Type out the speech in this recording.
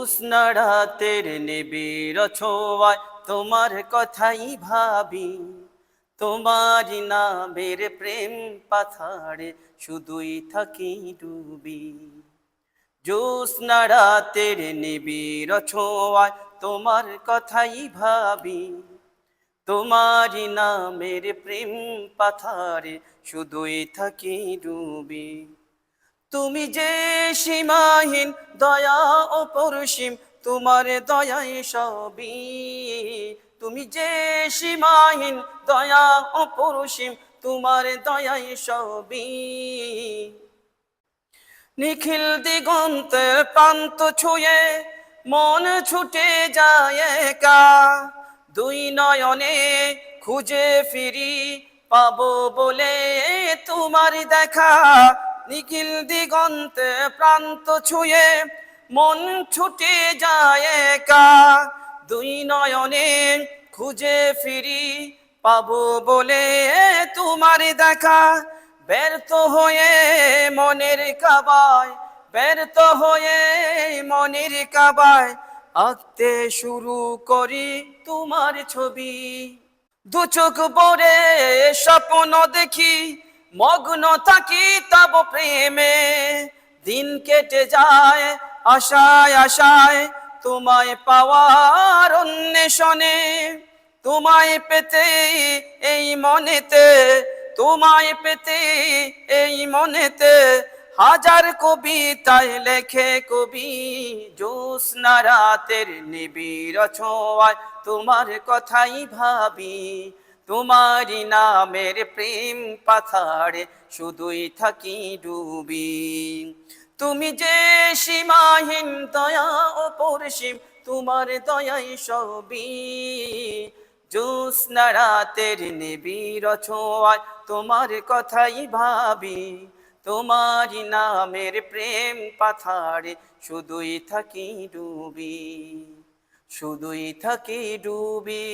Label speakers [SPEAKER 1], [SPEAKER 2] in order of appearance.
[SPEAKER 1] জ্যোৎস্না রাতের নিবিড় ছোঁয়ায় তোমার কথাই ভাবি, তোমারি নামের প্রেম পাথারে শুধুই থাকি ডুবি। জ্যোৎস্না রাতের নিবিড় ছোঁয়ায় তোমার কথাই ভাবি, তোমারি নামের প্রেম পাথারে শুধুই থাকি ডুবি। তুমি যে সীমাহীন দয়া অপরিসীম, তোমার দয়াই সবই। তুমি যে সীমাহীন দয়া অপরিসীম, তোমার দয়াই সবই। নিখিল দিগন্তের প্রান্ত ছুঁয়ে মন ছুটে যায় একা, দুই নয়নে খুঁজে ফিরি পাবো বলে তোমার দেখা। নিখিল দিগন্তে প্রান্ত ছুঁয়ে মন ছুটে যায় একা, দুই নয়নে খুঁজে ফিরি পাবো বলে তোমার দেখা। ব্যর্থ হয়ে মনের কাবায়, ব্যর্থ হয়ে মনের কাবায় আঁকতে শুরু করি তোমার ছবি। দু চোখ ভরে স্বপ্ন দেখি, মগ্ন থাকি তব প্রেমে। দিন কেটে যায় আশায় আশায়, তোমায় পাওয়ার অন্বেষণে। তোমায় পেতে এই মনেতে, তোমায় পেতে এই মনেতে হাজার কবিতায় লেখে কবি। জ্যোৎস্না রাতের নিবিড় ছোঁয়ায় তোমার কথাই ভাবি, তোমারি নামের প্রেম পাথারে শুধুই থাকি ডুবি। তুমি যে সীমাহীন দয়া অপরিসীম, তোমার দয়াই সবই। জ্যোৎস্না রাতের নিবিড় ছোঁয়ায় তোমার কথাই ভাবি, তোমারি নামের প্রেম পাথারে শুধুই থাকি ডুবি, শুধুই থাকি ডুবি।